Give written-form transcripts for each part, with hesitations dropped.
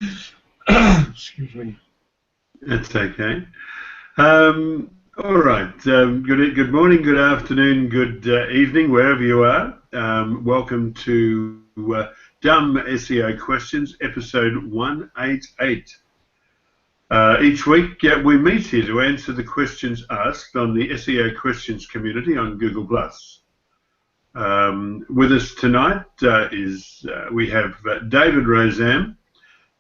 Excuse me. That's okay. All right. Good morning, good afternoon, good evening, wherever you are. Welcome to Dumb SEO Questions, episode 188. Each week we meet here to answer the questions asked on the SEO Questions community on Google+. With us tonight we have David Rozam.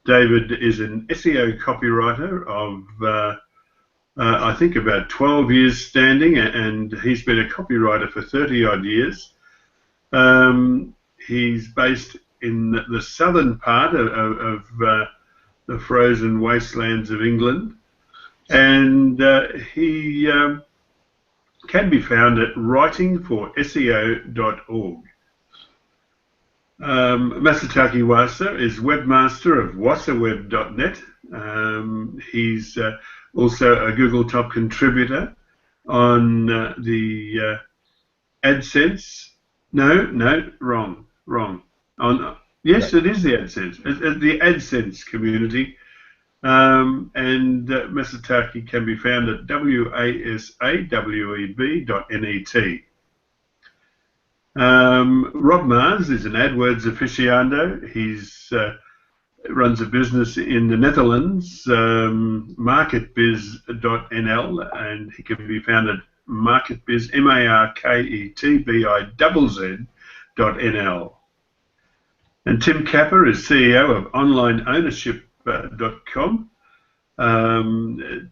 David is an SEO copywriter of I think about 12 years standing, and he's been a copywriter for 30 odd years. He's based in the southern part of the frozen wastelands of England, and he can be found at writingforseo.org. Masataki Wasa is webmaster of wasaweb.net. He's also a Google top contributor on the AdSense. No, wrong. Yes, it is the AdSense. The AdSense community. And Masataki can be found at wasaweb.net. Rob Mars is an AdWords aficionado. He's runs a business in the Netherlands, marketbiz.nl, and he can be found at marketbiz, marketbiz.nl. And Tim Capper is CEO of onlineownership.com.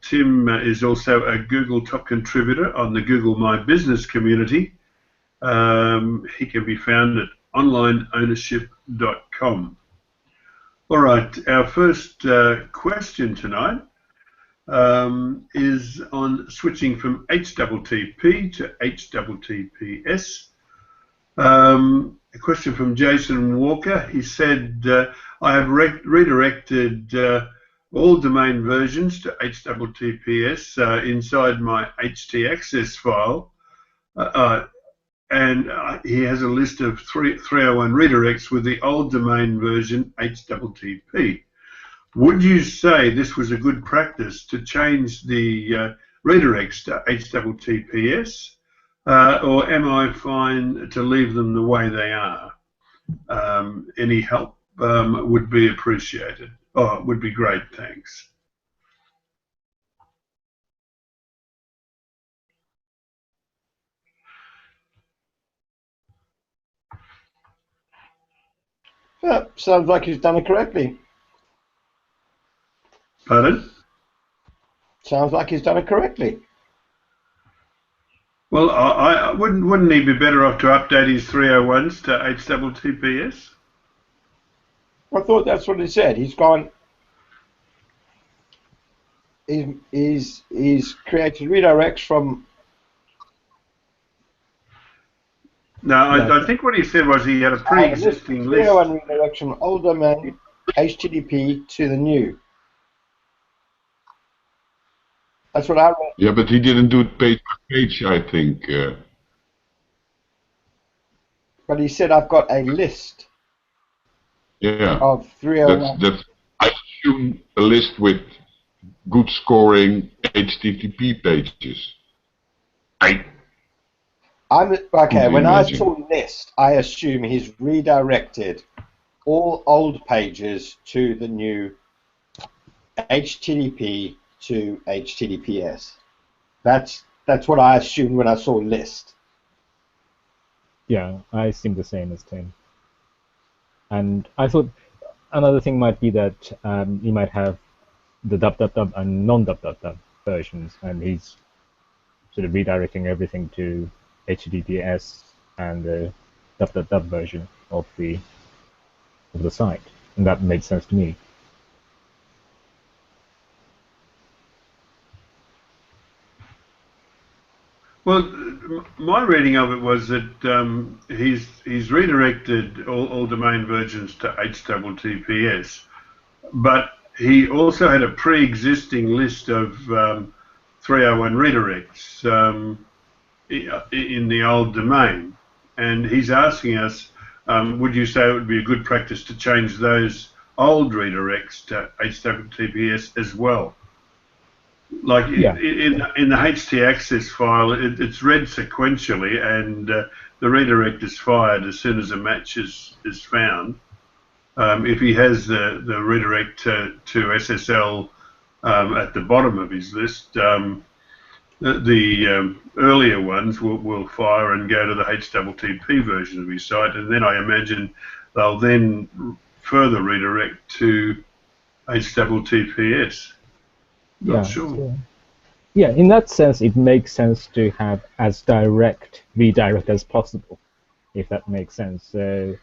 Tim is also a Google top contributor on the Google My Business community. He can be found at onlineownership.com. All right, our first question tonight is on switching from HTTP to HTTPS. A question from Jason Walker. He said, I have redirected all domain versions to HTTPS inside my htaccess file. And he has a list of 301 redirects with the old domain version HTTP. Would you say this was a good practice to change the redirects to HTTPS, or am I fine to leave them the way they are? Any help would be appreciated. Oh, it would be great, thanks. Yeah, sounds like he's done it correctly. Pardon? Sounds like he's done it correctly. Well, I wouldn't he be better off to update his 301s to HTTPS? I thought that's what he said. He's gone. He's created redirects from. No, I think what he said was he had a pre-existing list. 301 redirection old domain HTTP to the new. That's what I read. Yeah, but he didn't do it page by page, I think. But he said I've got a list. Yeah. Of 301. That's I assume a list with good scoring HTTP pages. Okay, when I saw list, I assume he's redirected all old pages to the new HTTP to HTTPS. That's what I assumed when I saw list. Yeah, I assumed the same as Tim. And I thought another thing might be that you might have the dub and non-dub versions, and he's sort of redirecting everything to HTTPS and the dub version of the site, and that made sense to me. Well, my reading of it was that he's redirected all domain versions to HTTPS, but he also had a pre-existing list of 301 redirects in the old domain, and he's asking us, would you say it would be a good practice to change those old redirects to HTTPS as well. Like Yeah. in the HT-access file, it's read sequentially, and the redirect is fired as soon as a match is found. If he has the redirect to SSL at the bottom of his list, the earlier ones will fire and go to the HTTP version of his site, and then I imagine they'll then further redirect to HTTPS. Not sure. So, yeah, in that sense, it makes sense to have as direct redirect as possible, if that makes sense. So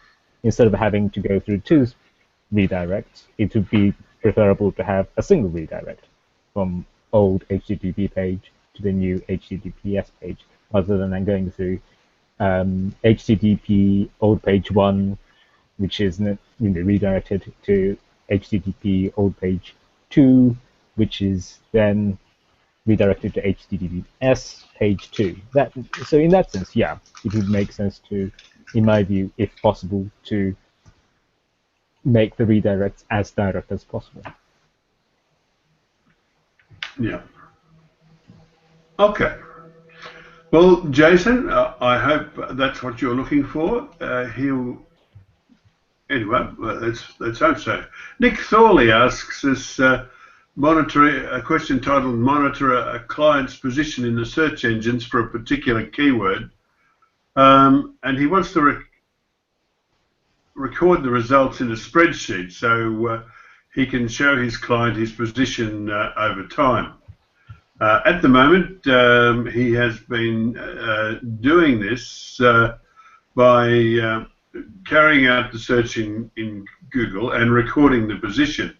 instead of having to go through two redirects, it would be preferable to have a single redirect from old HTTP page to the new HTTPS page, rather than going through HTTP old page 1, which is redirected to HTTP old page 2, which is then redirected to HTTPS page 2. So in that sense, yeah, it would make sense to, in my view, if possible, to make the redirects as direct as possible. Yeah. Okay. Well, Jason, I hope that's what you're looking for. Anyway, let's hope so. Nick Thorley asks us a question titled "Monitor a client's position in the search engines for a particular keyword," and he wants to record the results in a spreadsheet so he can show his client his position over time. At the moment, he has been doing this by carrying out the search in Google and recording the position.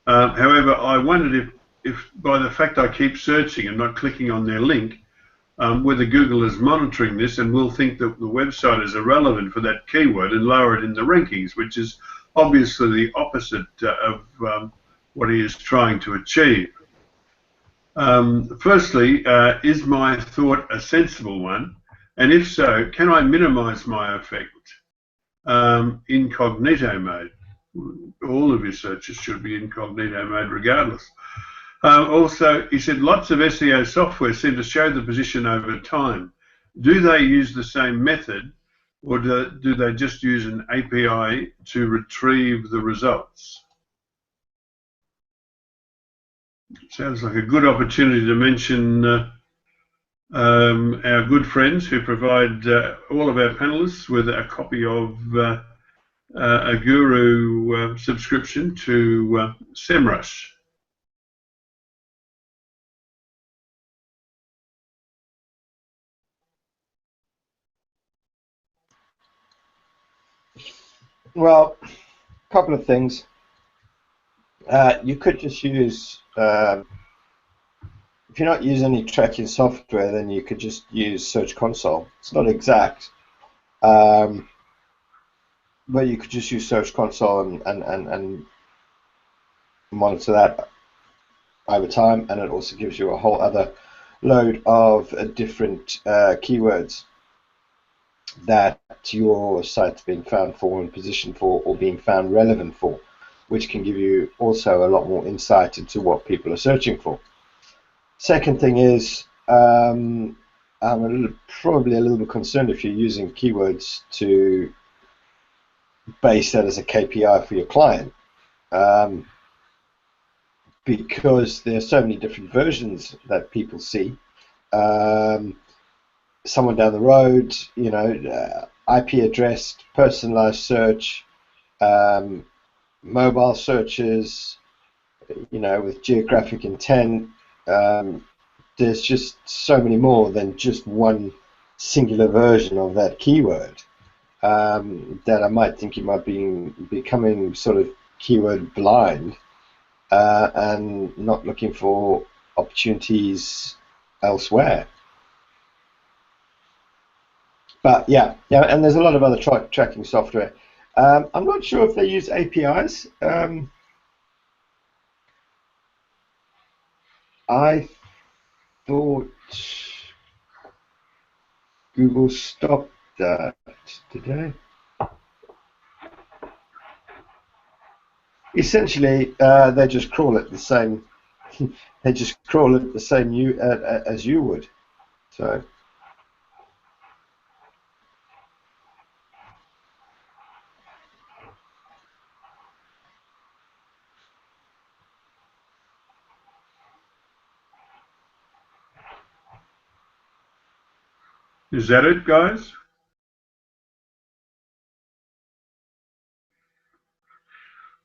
However, I wondered if by the fact I keep searching and not clicking on their link, whether Google is monitoring this and will think that the website is irrelevant for that keyword and lower it in the rankings, which is obviously the opposite of what he is trying to achieve. Firstly, is my thought a sensible one? And if so, can I minimize my effect? Incognito mode. All of your searches should be incognito mode regardless. Also, he said lots of SEO software seem to show the position over time. Do they use the same method, or do they just use an API to retrieve the results? Sounds like a good opportunity to mention our good friends who provide all of our panelists with a copy of a Guru subscription to SEMrush. Well, a couple of things. You could just use, if you're not using any tracking software, then you could just use Search Console. It's not exact, but you could just use Search Console and monitor that over time, and it also gives you a whole other load of different keywords that your site's being found for and positioned for, or being found relevant for, which can give you also a lot more insight into what people are searching for. Second thing is, I'm probably a little bit concerned if you're using keywords to base that as a KPI for your client, because there are so many different versions that people see. Someone down the road, IP address, personalized search, mobile searches, with geographic intent. There's just so many more than just one singular version of that keyword, that I might think you might be becoming sort of keyword blind, and not looking for opportunities elsewhere. But yeah, and there's a lot of other tracking software. I'm not sure if they use APIs. I thought Google stopped that today. essentially, they just crawl at the same. They just crawl at the same as you would. So. Is that it, guys?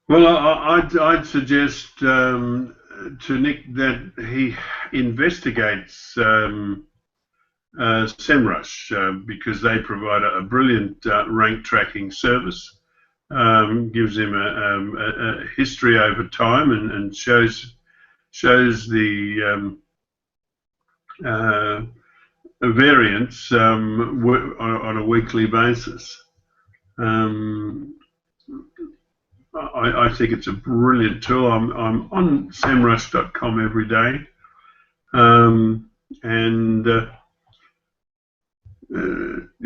Well, I'd suggest to Nick that he investigates SEMrush because they provide a brilliant rank tracking service. Gives him a history over time and shows the variance on a weekly basis. I think it's a brilliant tool. I'm on semrush.com every day, and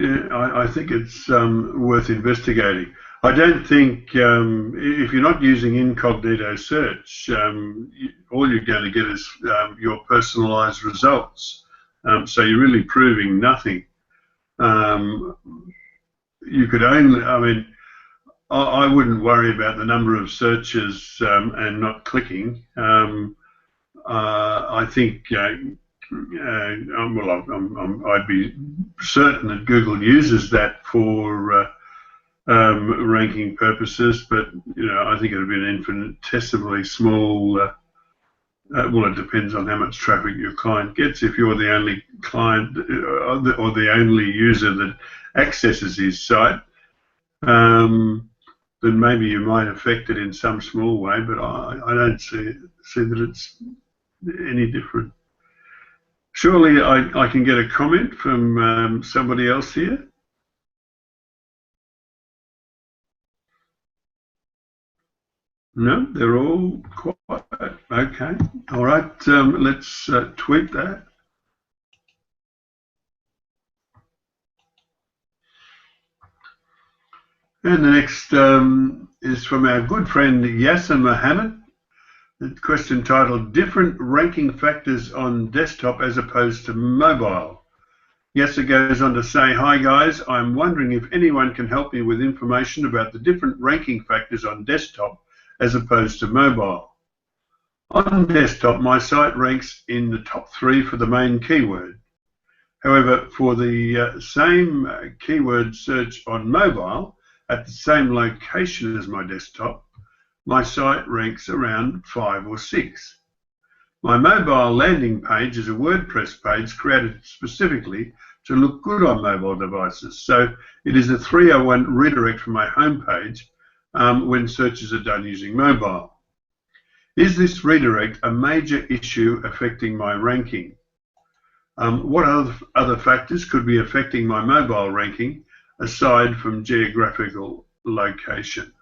I think it's worth investigating. I don't think if you're not using incognito search, all you're going to get is your personalized results. So you're really proving nothing. You could only, I mean, I wouldn't worry about the number of searches and not clicking. I think, I'd be certain that Google uses that for ranking purposes, but I think it would be an infinitesimally small. Well, it depends on how much traffic your client gets. If you're the only client or the only user that accesses his site, then maybe you might affect it in some small way, but I don't see that it's any different. Surely I can get a comment from somebody else here. No, they're all quiet. Okay, all right. Let's tweet that. And the next is from our good friend Yasser Mohammed. The question titled "Different Ranking Factors on Desktop as Opposed to Mobile." Yasser goes on to say, "Hi guys, I'm wondering if anyone can help me with information about the different ranking factors on desktop as opposed to mobile. On desktop, my site ranks in the top 3 for the main keyword. However, for the same keyword search on mobile at the same location as my desktop, my site ranks around 5 or 6. My mobile landing page is a WordPress page created specifically to look good on mobile devices, so it is a 301 redirect from my homepage when searches are done using mobile. Is this redirect a major issue affecting my ranking? What other factors could be affecting my mobile ranking aside from geographical location?"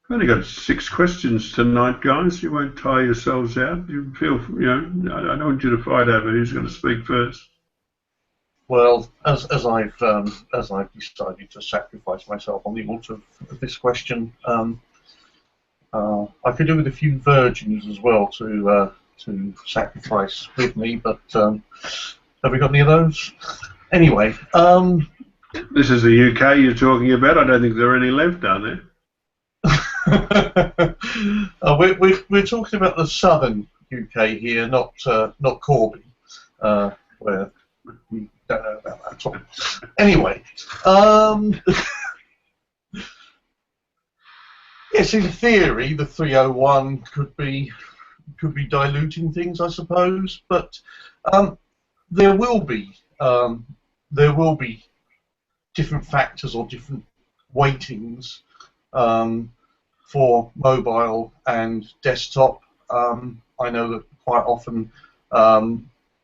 We've only got 6 questions tonight, guys. You won't tire yourselves out. You feel, I don't want you to fight over who's going to speak first. Well, as I've decided to sacrifice myself on the altar of this question, I could do with a few virgins as well to sacrifice with me, but have we got any of those? Anyway, this is the UK you're talking about. I don't think there are any left, are there? we're talking about the southern UK here, not Corby, where we don't know about that at all. Anyway, yes, in theory, the 301 could be diluting things, I suppose, but there will be different factors or different weightings for mobile and desktop. I know that quite often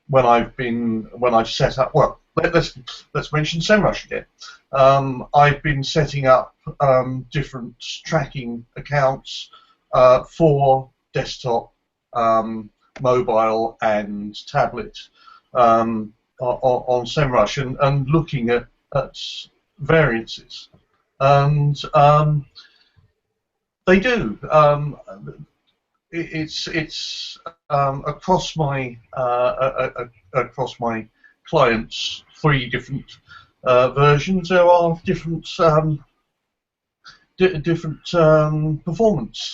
when I've set up, well, let's mention SEMrush again. I've been setting up different tracking accounts for desktop, mobile, and tablet on SEMrush, and looking at variances, and they do. It's across my clients' 3 different versions. There are different performance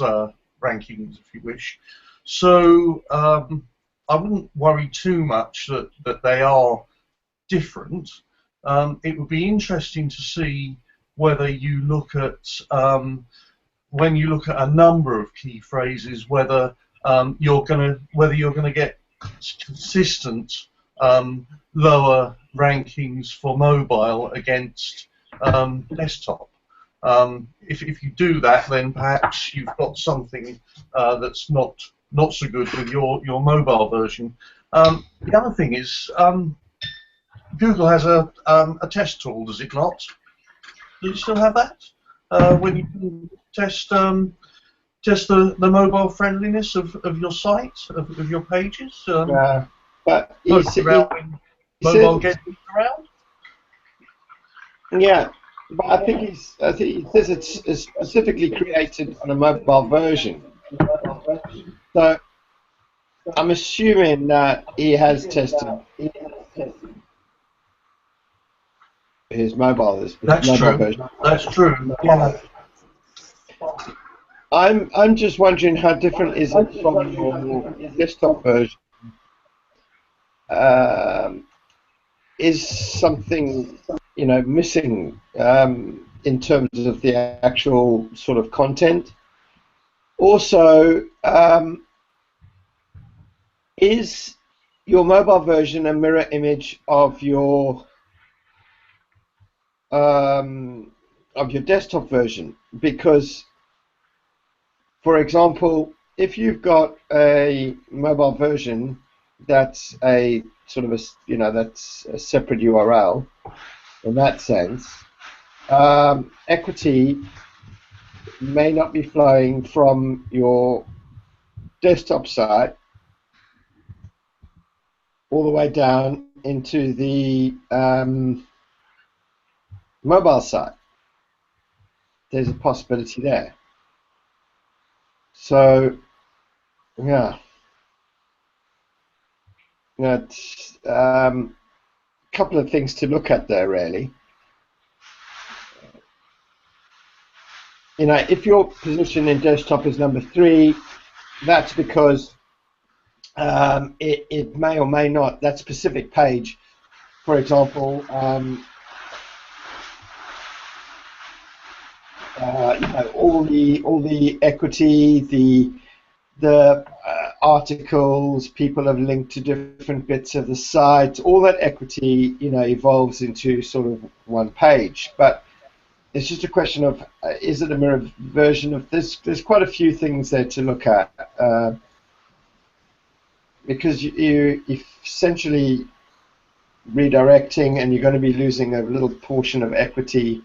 rankings, if you wish. So I wouldn't worry too much that they are different. It would be interesting to see whether you look at when you look at a number of key phrases, whether you're gonna get consistent lower rankings for mobile against desktop. If you do that, then perhaps you've got something that's not so good with your mobile version. The other thing is Google has a test tool, does it not? Do you still have that? When you can test the mobile friendliness of your site, of your pages? But when mobile gets around? Yeah, but I think he says it's specifically created on a mobile version. So I'm assuming that he has tested his mobile version. That's true. Yeah. I'm just wondering how different is it from your desktop version? Is something missing in terms of the actual sort of content? Also, is your mobile version a mirror image of your desktop version? Because, for example, if you've got a mobile version that's a sort of that's a separate URL in that sense, equity may not be flowing from your desktop site all the way down into the mobile site. There's a possibility there. So, yeah. That's a couple of things to look at there, really. If your position in desktop is number 3, that's because it may or may not, that specific page, for example, all the equity, the articles, people have linked to different bits of the site, all that equity, evolves into sort of one page. But it's just a question of, is it a mirror version of this? There's quite a few things there to look at, because you're essentially redirecting, and you're going to be losing a little portion of equity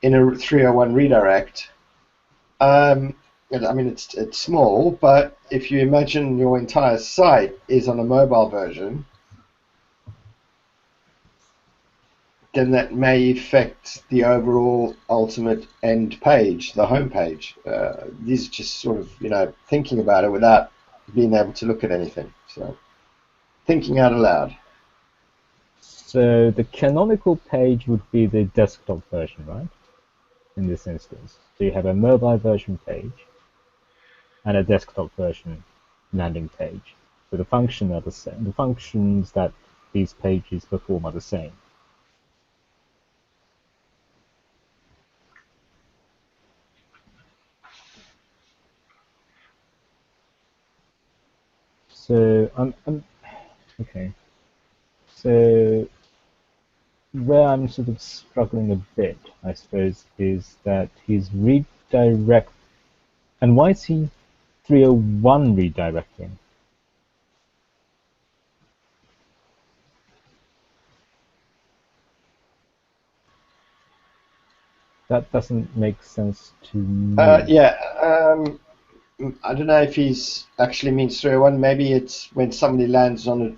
in a 301 redirect. I mean, it's small, but if you imagine your entire site is on a mobile version, then that may affect the overall ultimate end page, the home page. These are just sort of, thinking about it without being able to look at anything. So, thinking out aloud. So the canonical page would be the desktop version, right? In this instance. So you have a mobile version page and a desktop version landing page. So the function are the same. The functions that these pages perform are the same. So okay. So where I'm sort of struggling a bit, I suppose, is that he's redirect. And why is he 301 redirecting? That doesn't make sense to me. Yeah, I don't know if he's actually means 301. Maybe it's when somebody lands on it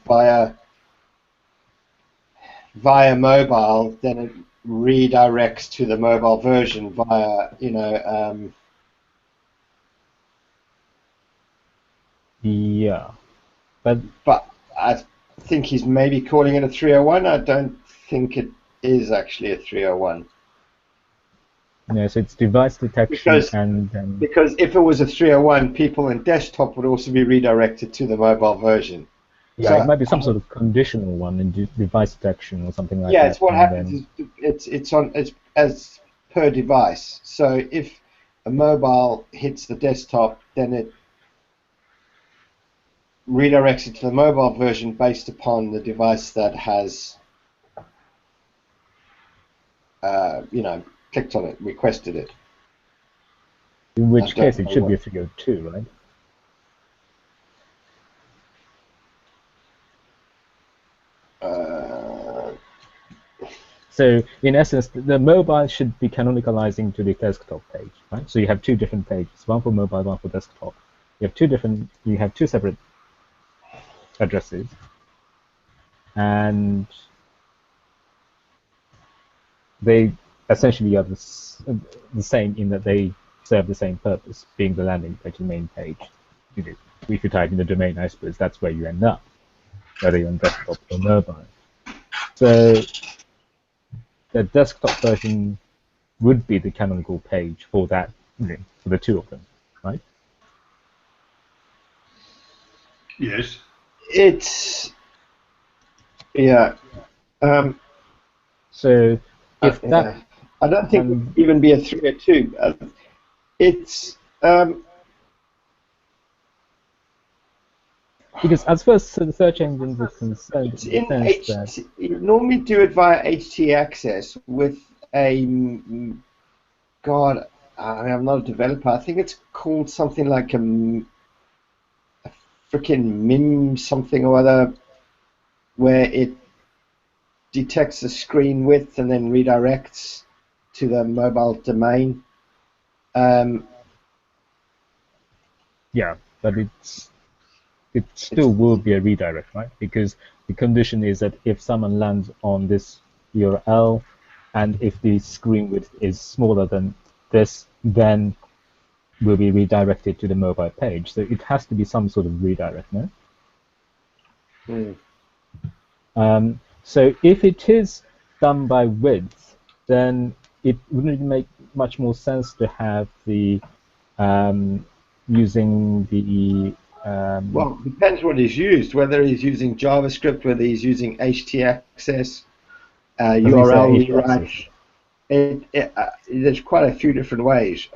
via mobile, then it redirects to the mobile version via, Yeah, but I think he's maybe calling it a 301. I don't think it is actually a 301. no, so it's device detection Because and then Because if it was a 301, people in desktop would also be redirected to the mobile version. yeah, it So might be some sort of conditional one in device detection or something like yeah, that, it's what and happens then is it's as per device. So if a mobile hits the desktop, then it redirects it to the mobile version based upon the device that has clicked on it, requested it. in I which case don't it know should be a what. 302, right? Uh, So in essence, the mobile should be canonicalizing to the desktop page, right? So you have two different pages, one for mobile, one for desktop. You have two separate addresses, and they essentially are the same in that they serve the same purpose, being the landing page, the main page. If you type in the domain, I suppose that's where you end up, whether you're on desktop or mobile. So the desktop version would be the canonical page for that, for the two of them, right? Yes. it's yeah. So if that Yeah. I don't think it would can, even be a 302. It's because as far as the search engines are concerned, it's in the in sense that H. You normally do it via HT access with a God. I mean, I'm not a developer. I think it's called something like a freaking MIM something or other, where it detects the screen width and then redirects to the mobile domain. yeah, but it still It's will be a redirect, right? Because the condition is that if someone lands on this URL and if the screen width is smaller than this, then will be redirected to the mobile page. So it has to be some sort of redirect, no? mm, So if it is done by width, then it wouldn't make much more sense to have the using the well, it depends what he's used. Whether he's using JavaScript, whether he's using HT-access, doesn't it URL say rewrite. access? There's quite a few different ways.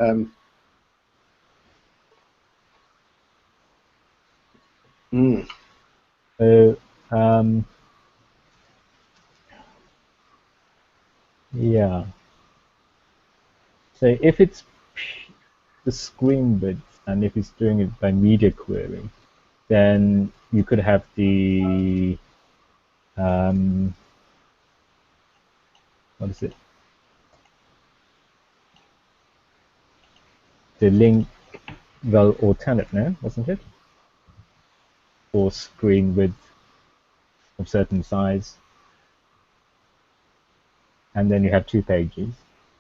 Mm, So yeah. So if it's the screen width and if it's doing it by media query, then you could have the um, what is it? The link well alternate now, wasn't it? For screen width of certain size, and then you have two pages,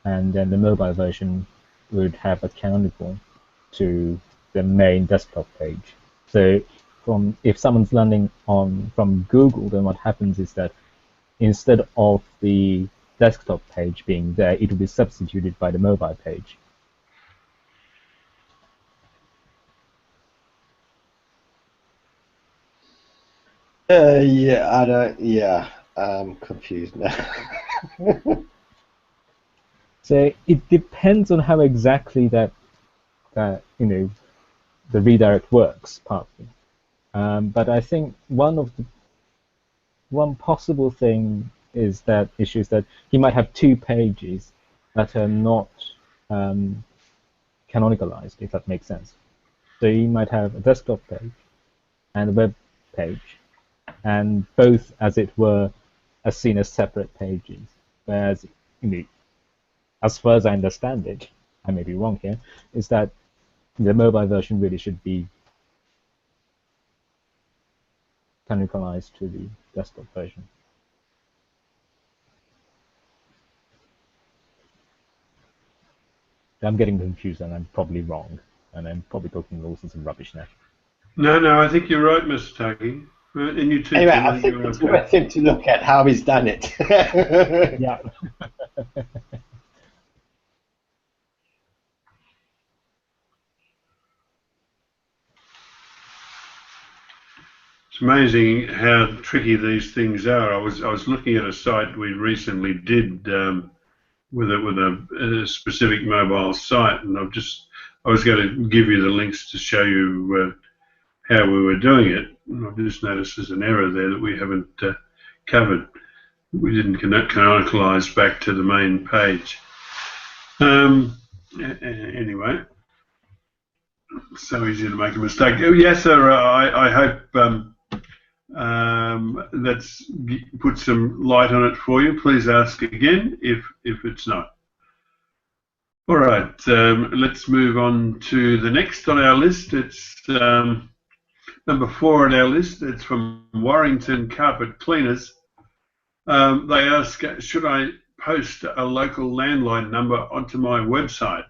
and then the mobile version would have a canonical to the main desktop page. So if someone's landing on from Google, then what happens is that instead of the desktop page being there, it will be substituted by the mobile page. yeah, I don't. Yeah, I'm confused now. So it depends on how exactly that the redirect works partly. But I think one possible thing is that he might have two pages that are not um, canonicalized, if that makes sense. So he might have a desktop page and a web page, and both, as it were, are seen as separate pages. Whereas, you know, as far as I understand it, I may be wrong here, is that the mobile version really should be canonicalized to the desktop version. I'm getting confused, and I'm probably wrong, and I'm probably talking all sorts of rubbish now. No, I think you're right, Mr. Taki. And you too, Anyway, Tim. I think you're it's right. worth him to look at how he's done it. Yeah. It's amazing how tricky these things are. I was looking at a site we recently did with a specific mobile site, and I was going to give you the links to show you how we were doing it. And I've just noticed there's an error there that we haven't covered. We didn't canonicalize back to the main page. Anyway, so easy to make a mistake. Oh, yes, sir. I hope that's put some light on it for you. Please ask again if it's not. All right, let's move on to the next on our list. It's number 4 on our list. It's from Warrington Carpet Cleaners. They ask, should I post a local landline number onto my website?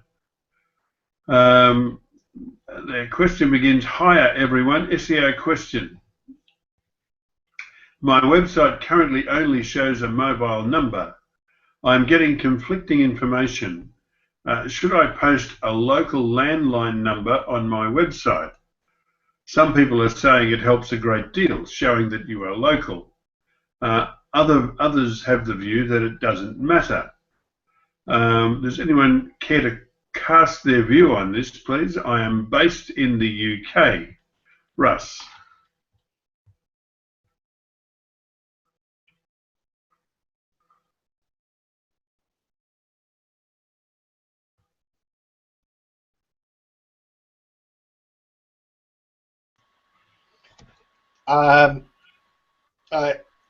Their question begins, hiya everyone, SEO question. My website currently only shows a mobile number. I'm getting conflicting information. Should I post a local landline number on my website? Some people are saying it helps a great deal, showing that you are local. Others have the view that it doesn't matter. Does anyone care to cast their view on this, please? I am based in the UK. Russ. I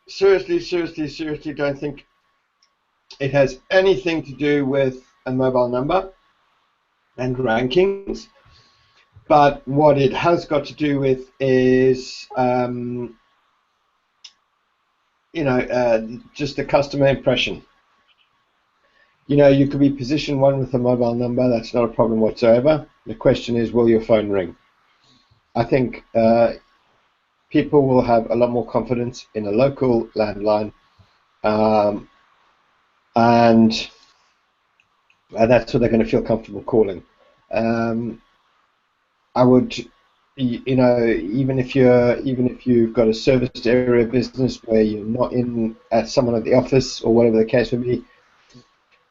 seriously don't think it has anything to do with a mobile number and rankings, but what it has got to do with is just the customer impression. You could be position 1 with a mobile number, that's not a problem whatsoever. The question is, will your phone ring? I think people will have a lot more confidence in a local landline, and that's what they're going to feel comfortable calling. I would, even if you've got a serviced area of business where you're not in at someone at the office or whatever the case may be,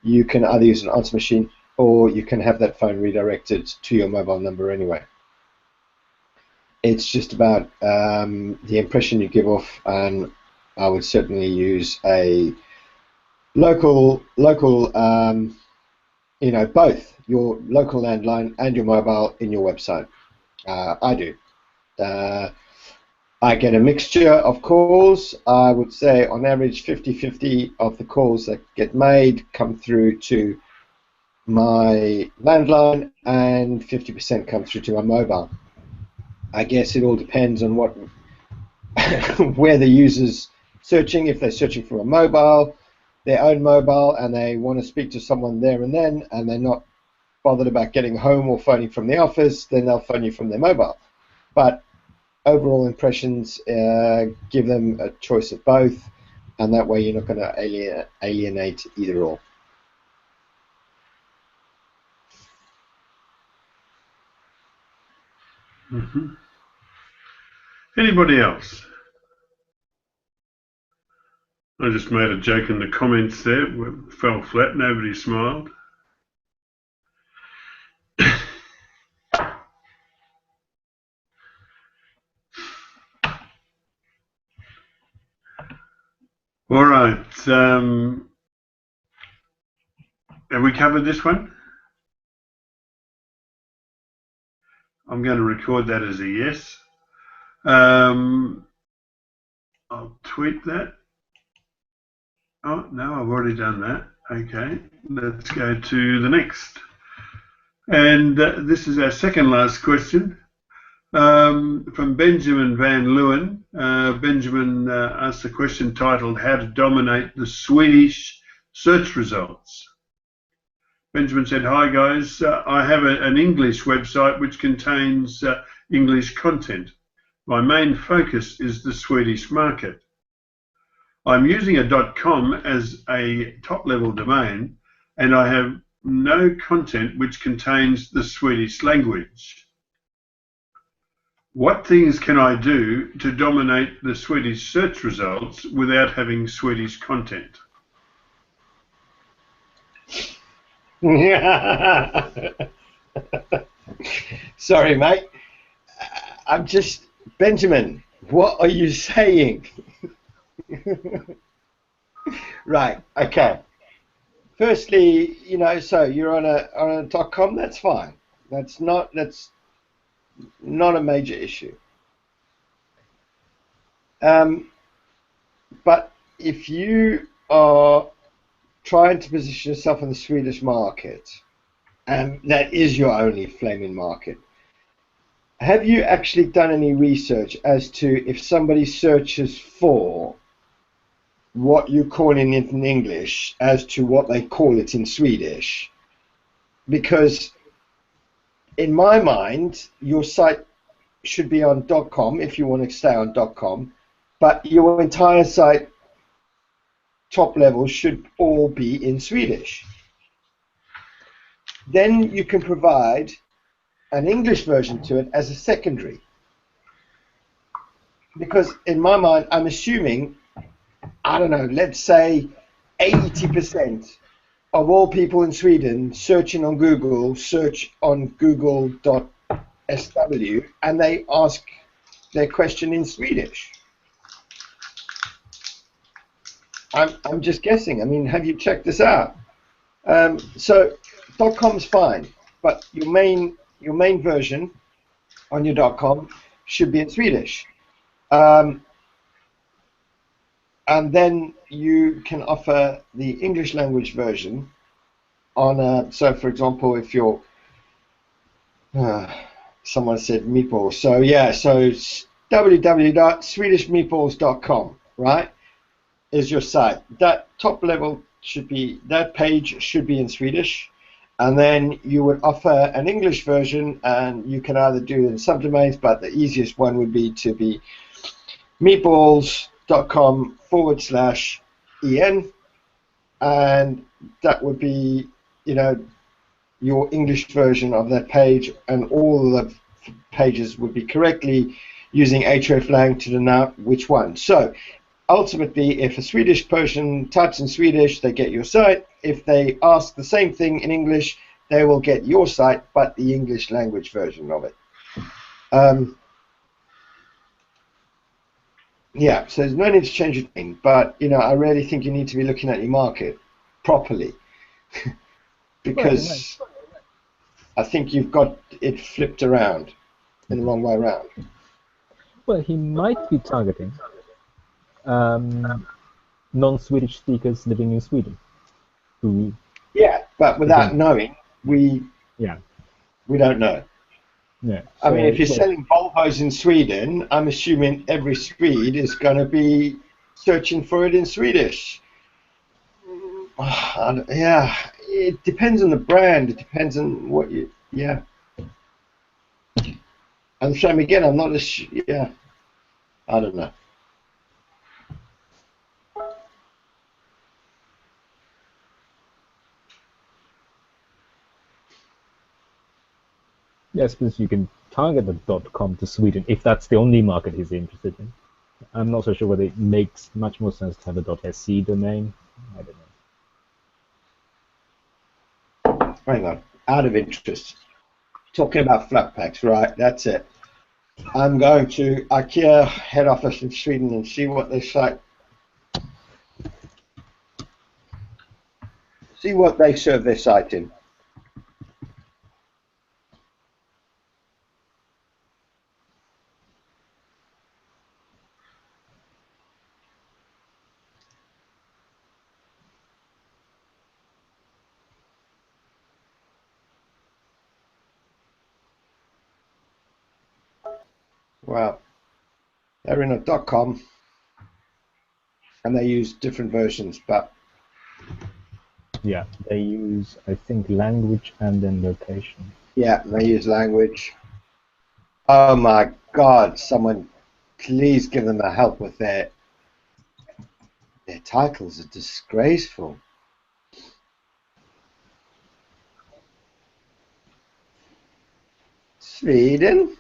you can either use an answer machine or you can have that phone redirected to your mobile number anyway. It's just about the impression you give off, and I would certainly use a local, both your local landline and your mobile in your website. I do. I get a mixture of calls. I would say on average 50-50 of the calls that get made come through to my landline and 50% come through to my mobile. I guess it all depends on where the user's searching. If they're searching for a mobile, their own mobile, and they want to speak to someone there and then, and they're not bothered about getting home or phoning from the office, then they'll phone you from their mobile. But overall impressions give them a choice of both, and that way you're not going to alienate either or. Mm-hmm. Anybody else? I just made a joke in the comments there. It fell flat. Nobody smiled. All right. Have we covered this one? I'm going to record that as a yes. I'll tweet that. Oh, no, I've already done that. Okay, let's go to the next. And this is our second last question from Benjamin Van Leeuwen. Benjamin asked a question titled, How to Dominate the Swedish Search Results. Benjamin said, Hi guys, I have an English website which contains English content. My main focus is the Swedish market. I'm using a .com as a top-level domain, and I have no content which contains the Swedish language. What things can I do to dominate the Swedish search results without having Swedish content? Sorry, mate. I'm just... Benjamin, what are you saying? Right, okay. Firstly, you know, so you're on a .com, that's fine. That's not a major issue. But if you are trying to position yourself in the Swedish market, and that is your only flaming market, have you actually done any research as to if somebody searches for what you call it in English as to what they call it in Swedish? Because in my mind, your site should be on .com if you want to stay on .com, but your entire site top level should all be in Swedish. Then you can provide an English version to it as a secondary. Because in my mind, I'm assuming, I don't know, let's say 80% of all people in Sweden searching on Google, search on google.sw, and they ask their question in Swedish. I'm just guessing. I mean, have you checked this out? So .com's fine, but your main version on your .com should be in Swedish. And then you can offer the English language version on so for example, if you're someone said meatballs, so yeah, so www.swedishmeatballs.com, right, is your site. That top level should be, that page should be in Swedish, and then you would offer an English version, and you can either do it in subdomains, but the easiest one would be to be meatballs.com/en, and that would be, you know, your English version of that page, and all the pages would be correctly using hreflang to denote which one. So ultimately, if a Swedish person types in Swedish, they get your site. If they ask the same thing in English, they will get your site, but the English language version of it. Yeah, so there's no need to change your thing, but you know, I really think you need to be looking at your market properly, because I think you've got it flipped around in the wrong way around. Well, he might be targeting non-Swedish speakers living in Sweden. Who? Yeah, but without knowing, we don't know. Yeah. I mean, if you're selling Volvos in Sweden, I'm assuming every Swede is going to be searching for it in Swedish. Yeah, it depends on the brand. It depends on what you. Yeah. And same again. I'm not yeah. I don't know. Yes, because you can target the .com to Sweden if that's the only market he's interested in. I'm not so sure whether it makes much more sense to have a .sc domain. I don't know. Hang on. Out of interest. Talking about flat packs, right? That's it. I'm going to IKEA head office in Sweden and see what they say. See what they serve their site in. Well, they're in a .com, and they use different versions, but Yeah, they use, I think, language and then location. yeah, they use language. Oh my God! Someone, please give them a help with their titles. Are disgraceful. Sweden.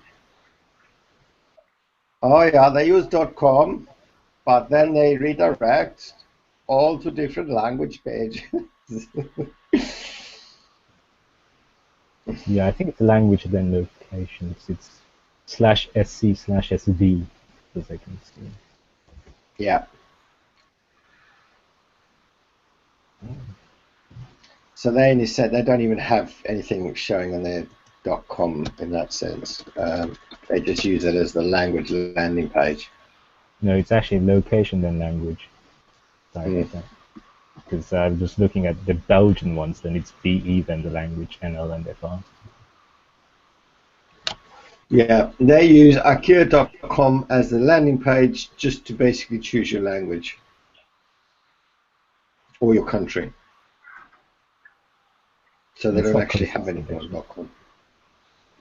Oh yeah, they use .com, but then they redirect all to different language pages. Yeah, I think it's language then locations. It's /sc/sv, as I can see. Yeah. So they only said they don't even have anything showing on their .com in that sense. They just use it as the language landing page. No, it's actually location then language. Sorry Mm. about that. Because I'm just looking at the Belgian ones, then it's BE, then the language, NL, and FR. Yeah, they use IKEA.com as the landing page just to basically choose your language or your country. So they It's don't not actually have consistent, anything on actually. .com.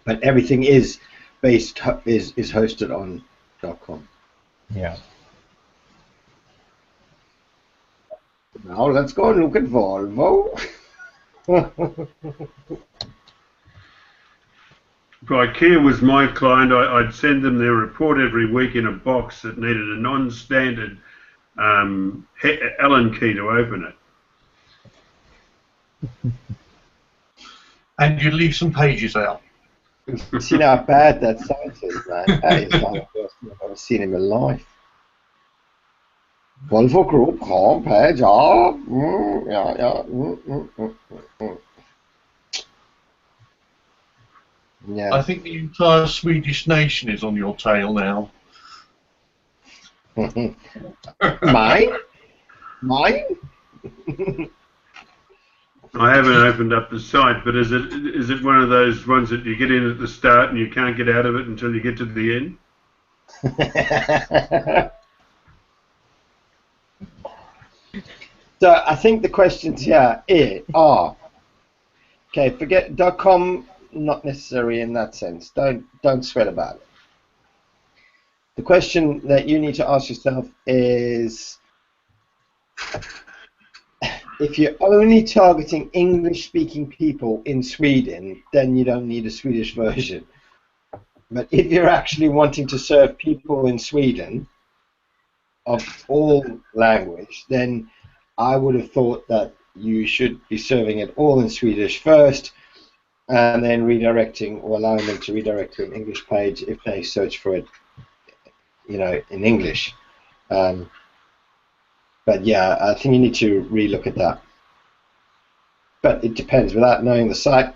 But everything is is hosted on .com. Yeah. Now let's go and look at Volvo. If IKEA was my client, I'd send them their report every week in a box that needed a non-standard Allen key to open it. And you leave some pages out. See how bad that site is, man. That is like the worst thing I've ever seen in my life. Volvo Group homepage. Yeah. I think the entire Swedish nation is on your tail now. Mine? I haven't opened up the site, but is it one of those ones that you get in at the start and you can't get out of it until you get to the end? So I think the questions here are okay. Forget .com, not necessary in that sense. Don't sweat about it. The question that you need to ask yourself is, if you're only targeting English-speaking people in Sweden, then you don't need a Swedish version. But if you're actually wanting to serve people in Sweden of all language, then I would have thought that you should be serving it all in Swedish first, and then redirecting or allowing them to redirect to an English page if they search for it, in English. But yeah, I think you need to relook at that. But it depends. Without knowing the site,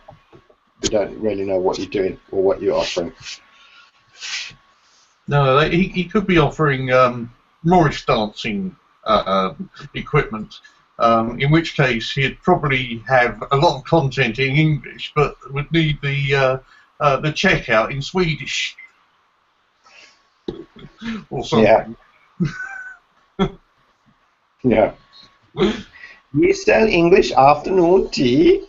you don't really know what you're doing or what you're offering. No, he could be offering Morris dancing equipment, in which case he'd probably have a lot of content in English, but would need the checkout in Swedish or something. Yeah. You sell English afternoon tea?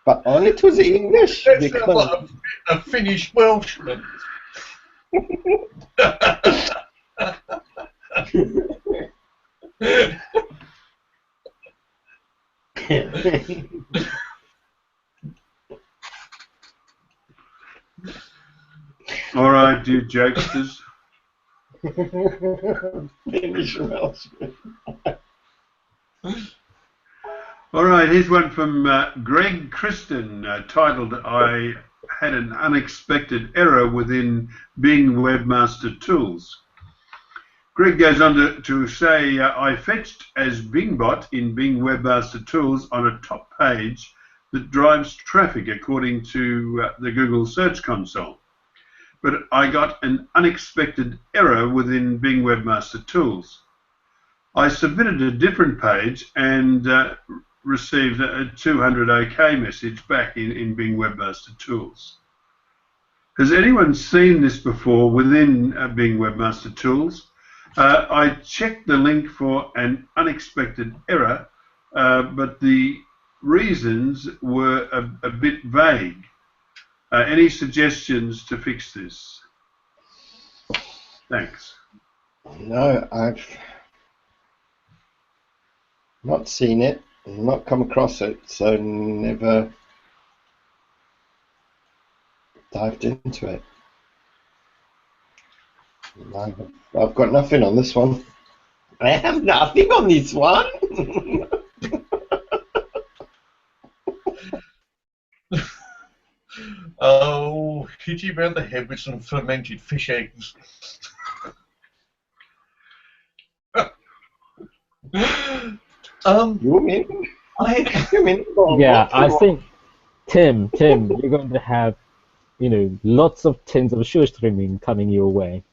But only to the English. That's like a Finnish Welshman. All right, you jokesters. Finnish Welshman. All right, here's one from Greg Kristen, titled "I had an unexpected error within Bing Webmaster Tools." Greg goes on to say, I fetched as Bingbot in Bing Webmaster Tools on a top page that drives traffic according to the Google Search Console. But I got an unexpected error within Bing Webmaster Tools. I submitted a different page and received a 200 OK message back in Bing Webmaster Tools. Has anyone seen this before within Bing Webmaster Tools? I checked the link for an unexpected error, but the reasons were a bit vague. Any suggestions to fix this? Thanks. No, I've not seen it, not come across it, so never dived into it. I've got nothing on this one. I have nothing on this one. Oh, hit you round the head with some fermented fish eggs. You mean? You mean? Yeah, I think Tim, you're going to have, lots of tins of shoe streaming coming your way.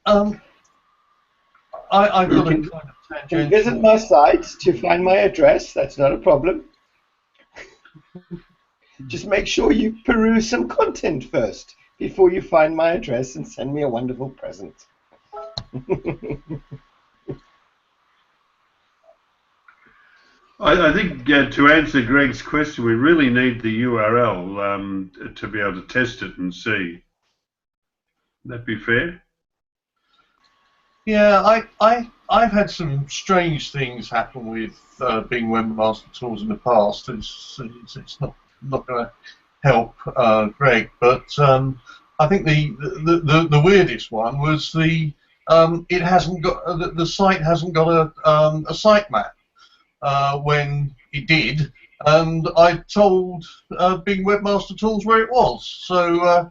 I've got a You kind of can tangential. visit my site to find my address. That's not a problem. Just make sure you peruse some content first before you find my address and send me a wonderful present. I think to answer Greg's question, we really need the URL to be able to test it and see. Would that be fair? Yeah, I've had some strange things happen with Bing Webmaster Tools in the past. It's not going to help Greg, but I think the weirdest one was it hasn't got the site hasn't got a sitemap when it did, and I told Bing Webmaster Tools where it was. So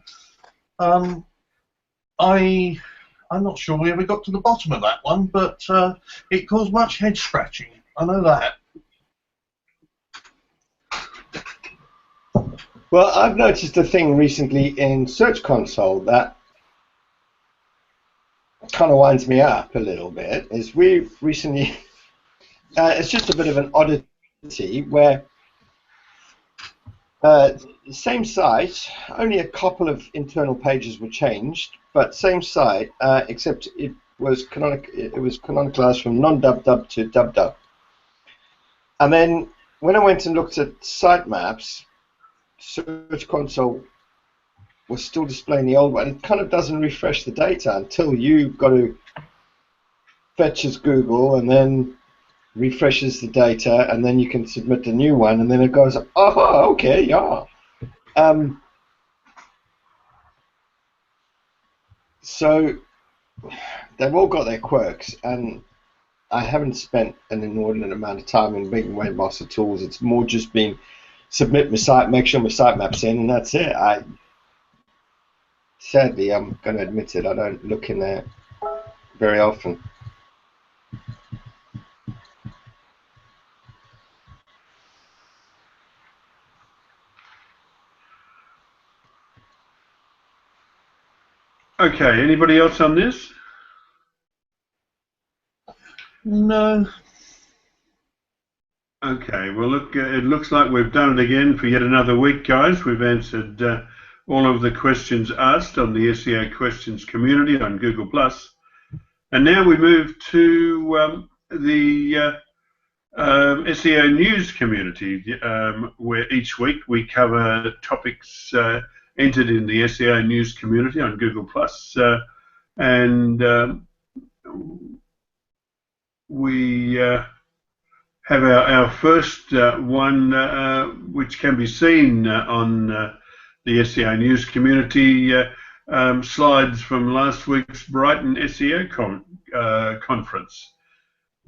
I'm not sure we ever got to the bottom of that one, but it caused much head scratching. I know that. Well, I've noticed a thing recently in Search Console that kind of winds me up a little bit. Is we've recently, it's just a bit of an oddity where same site, only a couple of internal pages were changed, but same site, except it was canonicalized from non-dub-dub to dub-dub. And then when I went and looked at sitemaps, Search Console was still displaying the old one. It kind of doesn't refresh the data until you've got to fetch as Google and then refreshes the data, and then you can submit a new one, and then it goes, oh, okay, yeah. So they've all got their quirks, and I haven't spent an inordinate amount of time in Bing Webmaster Tools. It's more just been submit my site, make sure my sitemap's in, and that's it. Sadly, I'm going to admit it, I don't look in there very often. Okay, anybody else on this? No. Okay, well, look, it looks like we've done it again for yet another week, guys. We've answered all of the questions asked on the SEO Questions community on Google+. And now we move to the SEO News community, where each week we cover topics entered in the SEO News community on Google+. And we have our first one, which can be seen on the SEO News community, slides from last week's Brighton SEO conference.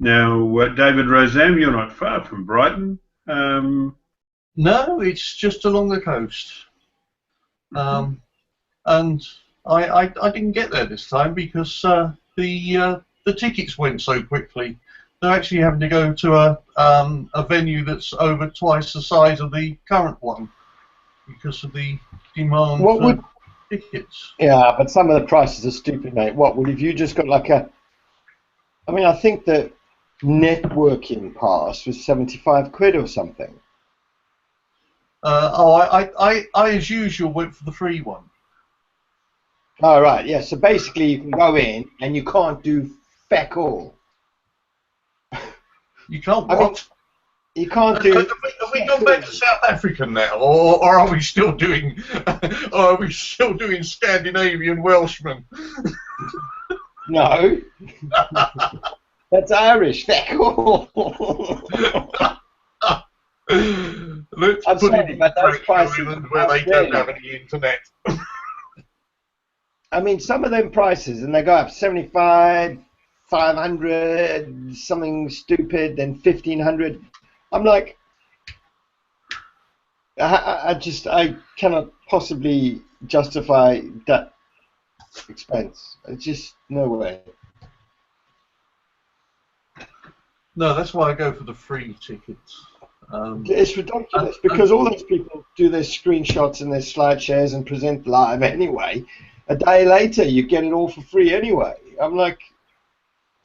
Now, David Rosam, you're not far from Brighton. No, it's just along the coast. And I didn't get there this time because the tickets went so quickly. They're actually having to go to a venue that's over twice the size of the current one because of the demand. tickets. Yeah, but some of the prices are stupid, mate. What? Well, if you just got like a, I mean, I think the networking pass was 75 quid or something. I, as usual, went for the free one. Oh, right, yeah. So basically, you can go in and you can't do feck all. You can't I mean, what? you can't do. Have we gone back to South Africa now, or are we still doing? Are we still doing Scandinavian Welshmen? No, that's Irish feck all. Let's I'm put sorry, it but in those prices Ireland are where they don't really. have any internet. I mean, some of them prices, and they go up 75, 500, something stupid, then 1,500. I'm like, I cannot possibly justify that expense. It's just no way. No, that's why I go for the free tickets. It's ridiculous because all those people do their screenshots and their slide shares and present live anyway. A day later, you get it all for free anyway. I'm like,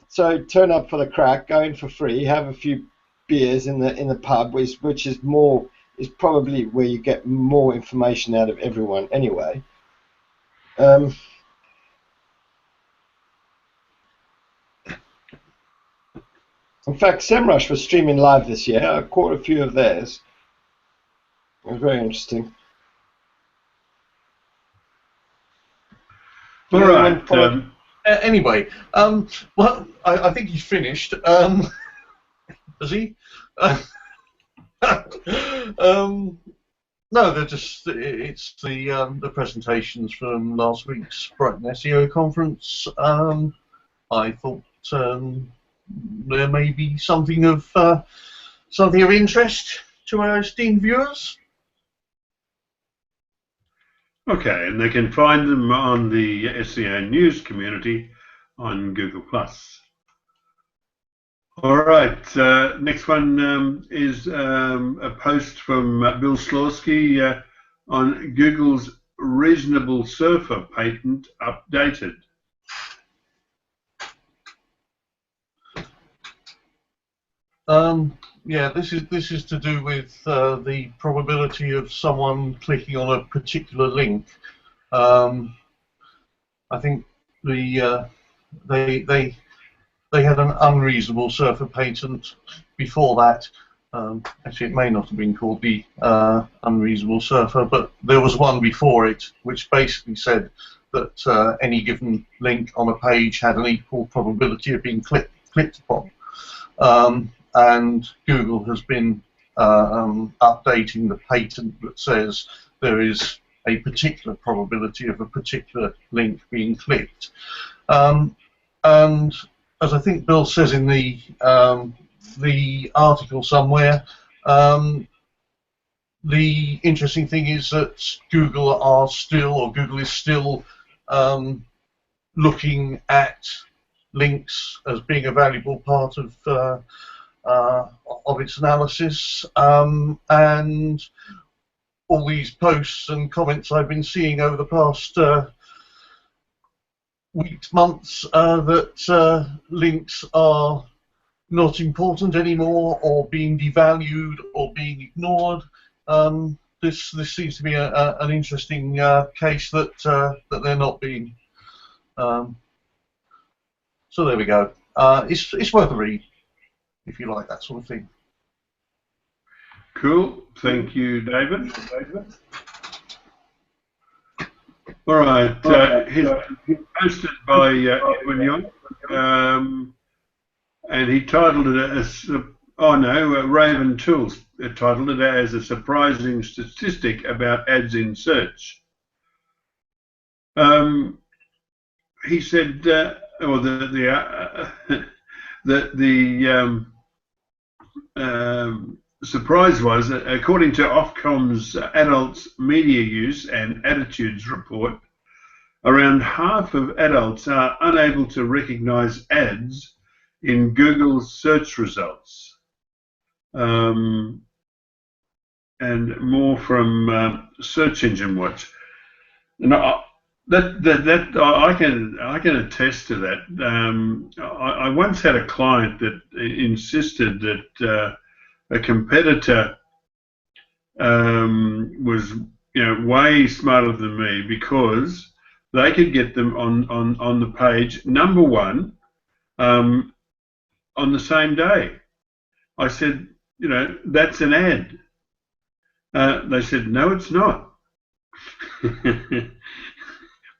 so turn up for the crack, go in for free, have a few beers in the pub, which is probably where you get more information out of everyone anyway. In fact, SEMrush was streaming live this year. I caught a few of theirs. It was very interesting. All right. Anyway, well, I think he's finished. Has he? No, they're just, it's the presentations from last week's Brighton SEO conference. I thought there may be something of interest to our esteemed viewers. Okay, and they can find them on the SEO news community on Google+. All right, next one is a post from Bill Slawski on Google's reasonable surfer patent updated. Yeah, this is to do with the probability of someone clicking on a particular link. I think they had an unreasonable surfer patent before that. Actually, it may not have been called the unreasonable surfer, but there was one before it which basically said that any given link on a page had an equal probability of being clicked upon. And Google has been updating the patent that says there is a particular probability of a particular link being clicked. And as I think Bill says in the article somewhere, the interesting thing is that Google is still looking at links as being a valuable part of its analysis, and all these posts and comments I've been seeing over the past weeks, months, that links are not important anymore, or being devalued, or being ignored. This seems to be an interesting case that they're not being. So there we go. It's worth a read if you like that sort of thing. Cool. Thank you, David. All right. He's posted by Edwin Young, and he titled it as, Raven Tools titled it as a surprising statistic about ads in search. He said, surprise was that according to Ofcom's Adults Media Use and Attitudes report, around half of adults are unable to recognize ads in Google's search results. And more from Search Engine Watch. And That I can attest to that. I once had a client that insisted that a competitor was way smarter than me because they could get them on the page number one on the same day. I said, that's an ad. They said, no, it's not.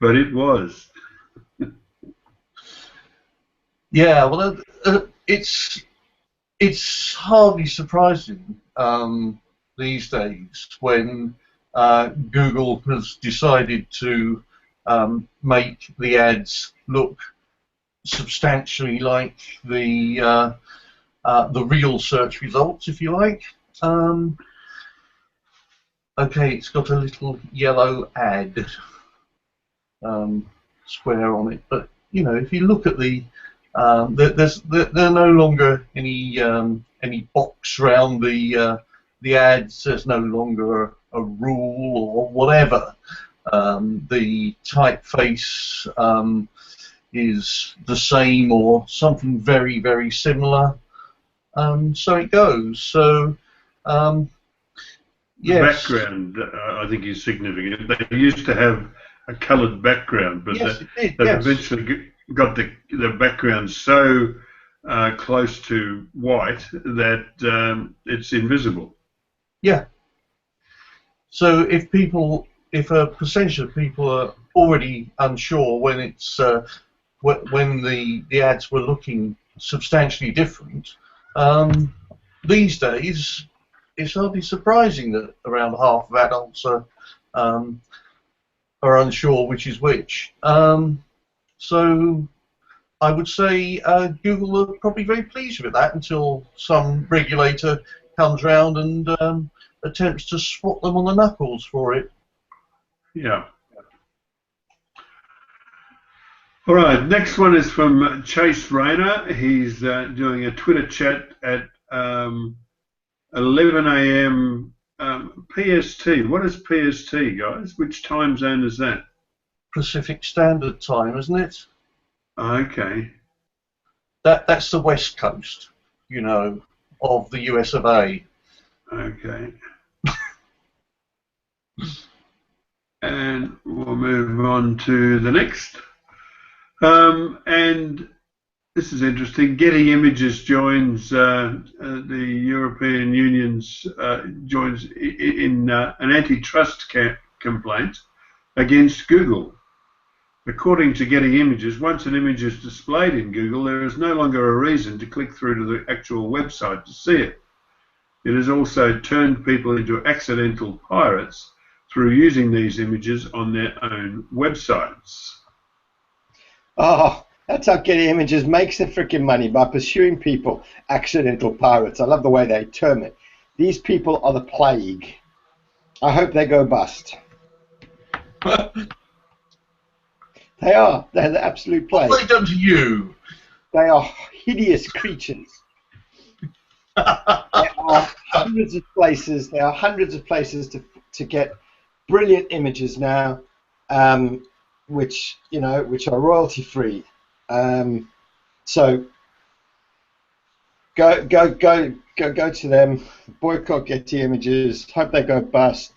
But it was. Yeah, well, it's hardly surprising these days when Google has decided to make the ads look substantially like the real search results, if you like. Okay, it's got a little yellow ad square on it, but if you look at there are no longer any box around the ads. There's no longer a rule or whatever. The typeface is the same or something very, very similar. So it goes. So yes. The background, I think, is significant. They used to have a coloured background, but Yes, they've yes. eventually got the background so close to white that it's invisible. Yeah. So if a percentage of people are already unsure when it's when the ads were looking substantially different, these days it's hardly surprising that around half of adults are unsure which is which. So I would say Google are probably very pleased with that until some regulator comes round and attempts to swat them on the knuckles for it. Yeah. All right, next one is from Chase Rayner. He's doing a Twitter chat at 11 a.m. PST. What is PST, guys? Which time zone is that? Pacific Standard Time, isn't it? Okay. That's the West Coast, of the US of A. Okay. And we'll move on to the next. And this is interesting. Getty Images joins the European Union's joins in an antitrust complaint against Google. According to Getty Images, once an image is displayed in Google, there is no longer a reason to click through to the actual website to see it. It has also turned people into accidental pirates through using these images on their own websites. Oh, that's how Getty Images makes their freaking money, by pursuing people, accidental pirates. I love the way they term it. These people are the plague. I hope they go bust. They are. They're the absolute plague. What have they done to you? They are hideous creatures. There are hundreds of places. There are hundreds of places to get brilliant images now, which are royalty free. So go to them. Boycott Getty Images. Hope they go bust.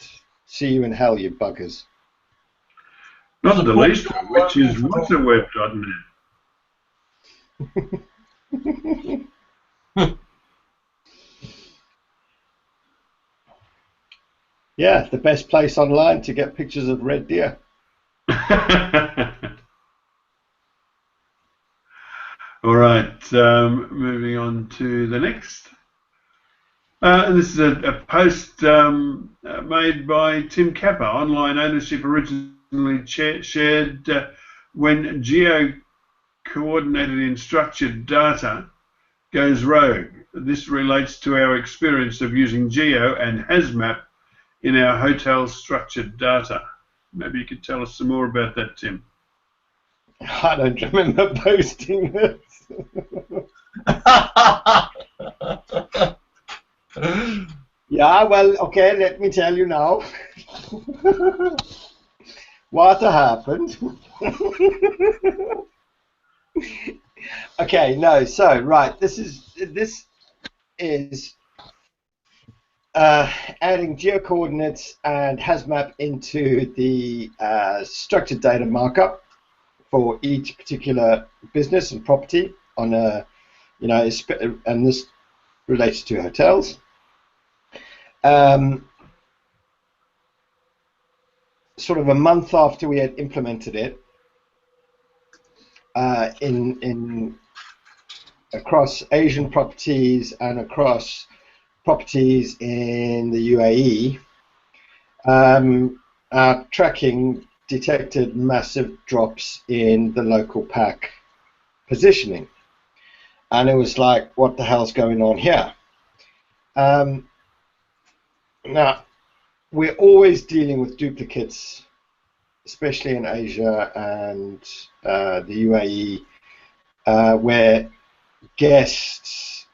See you in hell, you buggers. Not the least of which is waterweb.net. Yeah, the best place online to get pictures of red deer. All right, moving on to the next. This is a post made by Tim Capper. Online ownership originally shared when geo-coordinated in structured data goes rogue. This relates to our experience of using geo and HasMap in our hotel structured data. Maybe you could tell us some more about that, Tim. I don't remember posting this. Yeah, well, okay, let me tell you now. What happened? Okay, no. So right, this is adding geocoordinates and HasMap into the structured data markup for each particular business and property on a, and this relates to hotels. Sort of a month after we had implemented it in across Asian properties and across properties in the UAE, our tracking detected massive drops in the local pack positioning, and it was like, what the hell's going on here? Now, we're always dealing with duplicates, especially in Asia and the UAE, where guests,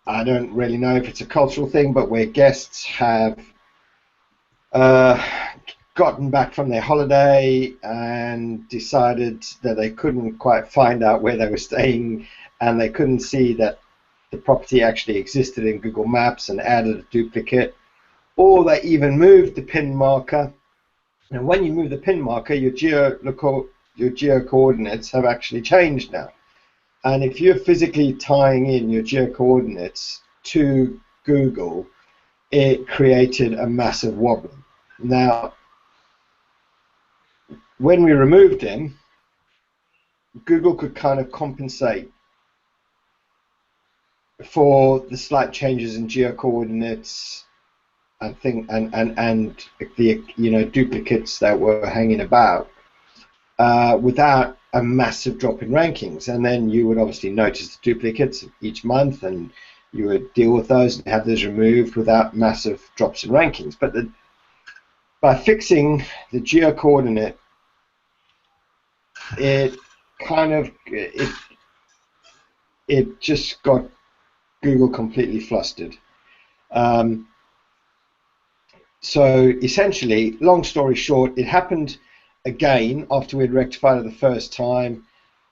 I don't really know if it's a cultural thing, but where guests have gotten back from their holiday and decided that they couldn't quite find out where they were staying, and they couldn't see that the property actually existed in Google Maps and added a duplicate, or they even moved the pin marker. And when you move the pin marker, your geo coordinates have actually changed now. And if you're physically tying in your geo coordinates to Google, it created a massive wobble. Now, when we removed them, Google could kind of compensate for the slight changes in geo coordinates and the duplicates that were hanging about without a massive drop in rankings. And then you would obviously notice the duplicates each month, and you would deal with those and have those removed without massive drops in rankings. But by fixing the geo coordinate, it just got Google completely flustered. So essentially, long story short, it happened again after we had rectified it the first time.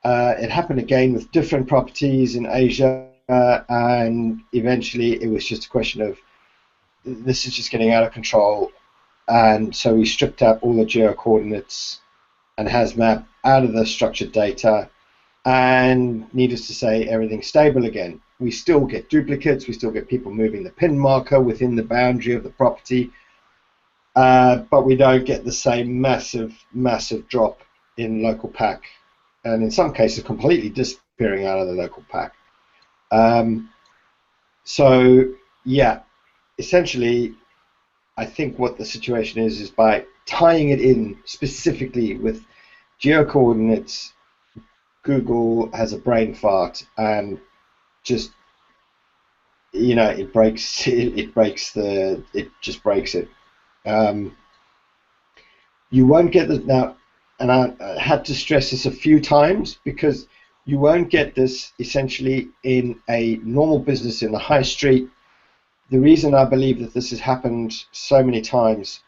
It happened again with different properties in Asia, and eventually it was just a question of, this is just getting out of control. And so we stripped out all the geo coordinates and HasMap out of the structured data, and needless to say, everything's stable again. We still get duplicates, we still get people moving the pin marker within the boundary of the property, but we don't get the same massive drop in local pack, and in some cases completely disappearing out of the local pack. So yeah, essentially I think what the situation is by tying it in specifically with geo coordinates, Google has a brain fart and just, it just breaks it. You won't get this now, and I had to stress this a few times, because you won't get this essentially in a normal business in the high street. The reason I believe that this has happened so many times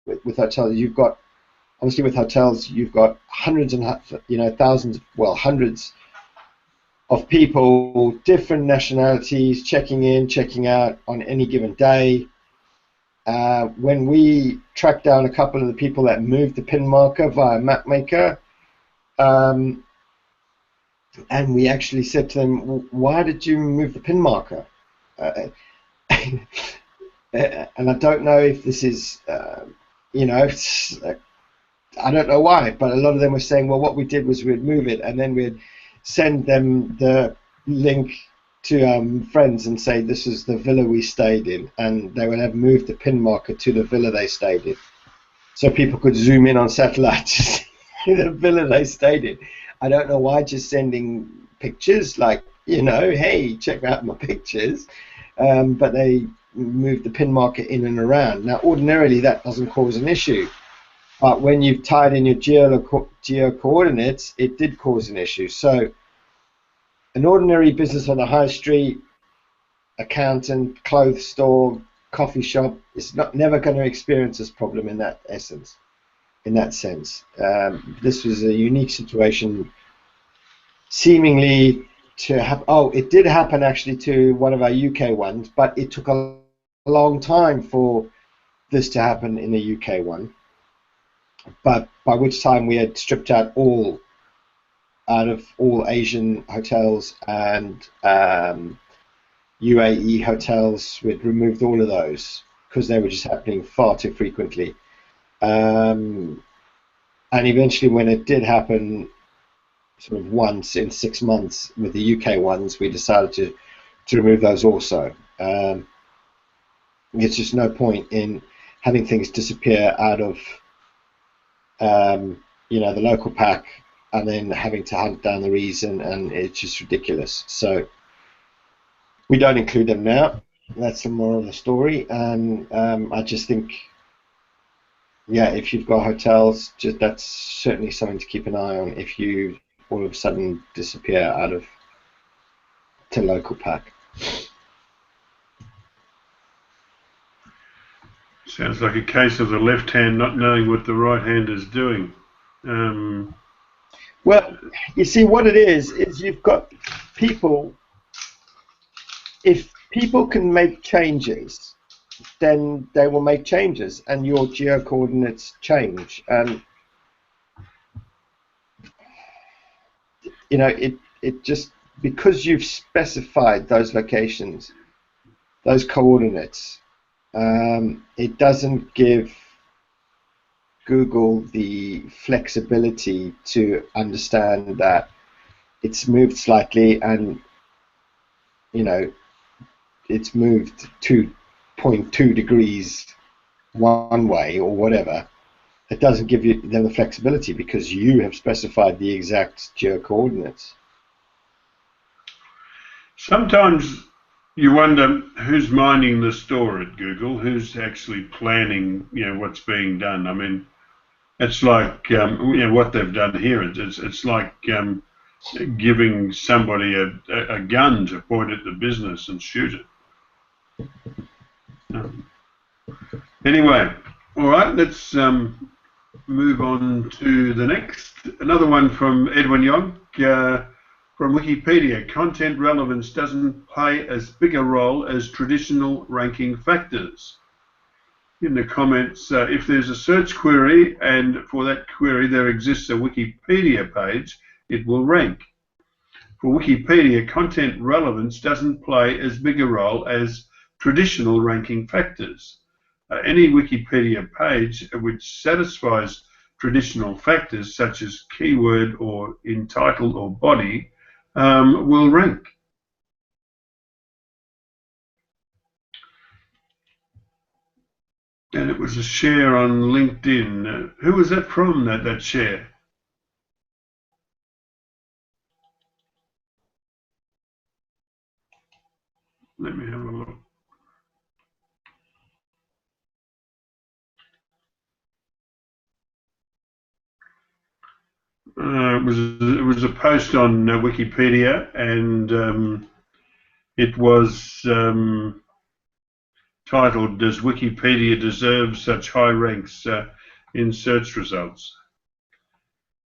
with hotels, you've got, obviously with hotels, you've got hundreds and thousands, well, hundreds of people, different nationalities, checking in, checking out on any given day. When we tracked down a couple of the people that moved the pin marker via MapMaker, and we actually said to them, why did you move the pin marker? And I don't know if this is, I don't know why, but a lot of them were saying, well, what we did was we'd move it, and then we'd send them the link to friends and say, this is the villa we stayed in, and they would have moved the pin marker to the villa they stayed in, so people could zoom in on satellite to see the villa they stayed in. I don't know why just sending pictures, like, hey, check out my pictures, but they moved the pin marker in and around. Now, ordinarily, that doesn't cause an issue, but when you've tied in your geo coordinates, it did cause an issue. So an ordinary business on the high street, accountant, clothes store, coffee shop, is never going to experience this problem in that essence. in that sense. This was a unique situation, seemingly to have. Oh, it did happen actually to one of our UK ones, but it took a long time for this to happen in the UK one. But by which time we had stripped out all Asian hotels and UAE hotels. We'd removed all of those because they were just happening far too frequently. And eventually, when it did happen, sort of once in 6 months with the UK ones, we decided to remove those also. It's just no point in having things disappear out of the local pack and then having to hunt down the reason, and it's just ridiculous. So we don't include them now. That's the moral of the story. And I just think, yeah, if you've got hotels, that's certainly something to keep an eye on if you all of a sudden disappear out of the local pack. Sounds like a case of the left hand not knowing what the right hand is doing. Well, you see, what it is you've got people. If people can make changes, then they will make changes, and your geo coordinates change. And it just, because you've specified those locations, those coordinates, it doesn't give Google the flexibility to understand that it's moved slightly, and it's moved 2.2 degrees one way or whatever. It doesn't give them the flexibility because you have specified the exact geo coordinates. Sometimes you wonder who's minding the store at Google, who's actually planning, what's being done. I mean, it's like what they've done here. It's like giving somebody a gun to point at the business and shoot it. Anyway, all right, let's move on to the next. Another one from Edwin Yonk from Wikipedia. Content relevance doesn't play as big a role as traditional ranking factors. In the comments, if there's a search query and for that query there exists a Wikipedia page, it will rank. For Wikipedia, content relevance doesn't play as big a role as traditional ranking factors. Any Wikipedia page which satisfies traditional factors such as keyword or in title or body will rank. And it was a share on LinkedIn. Who was that from, that share? Let me have a look. It was a post on Wikipedia, and it was titled, "Does Wikipedia deserve such high ranks in search results?"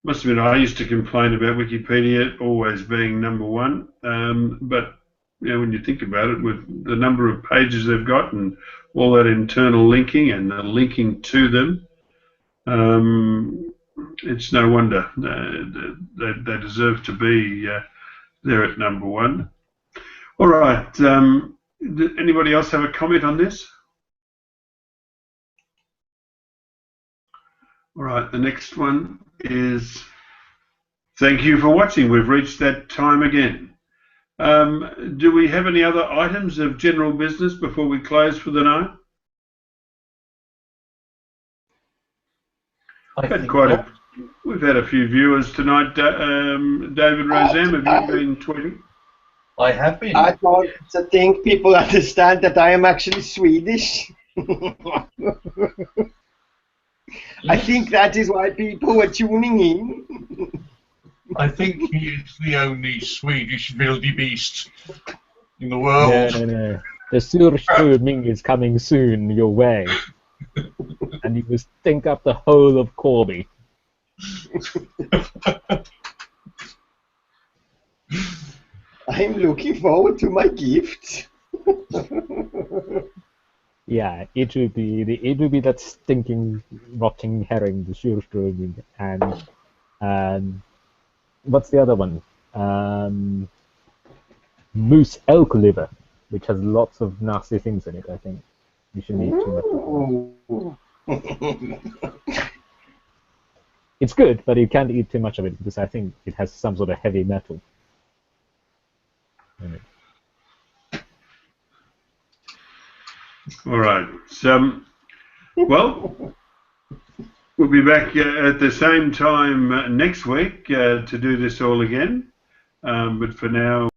Must admit, I used to complain about Wikipedia always being number one, but when you think about it, with the number of pages they've got and all that internal linking and the linking to them, it's no wonder they deserve to be there at number one. All right. Anybody else have a comment on this? All right. The next one is, thank you for watching. We've reached that time again. Do we have any other items of general business before we close for the night? We've had a few viewers tonight. David Rozam, have you been tweeting? I have been. I don't think people understand that I am actually Swedish. I think that is why people were tuning in. I think he is the only Swedish wildebeest in the world. No. The surströmming is coming soon your way. And and you will stink up the whole of Corby. I'm looking forward to my gift. Yeah, it will be that stinking, rotting herring, the Surströmming, and what's the other one? Moose elk liver, which has lots of nasty things in it. I think you shouldn't eat too much of that. It's good, but you can't eat too much of it because I think it has some sort of heavy metal in it. All right. So, well, we'll be back at the same time next week to do this all again. But for now,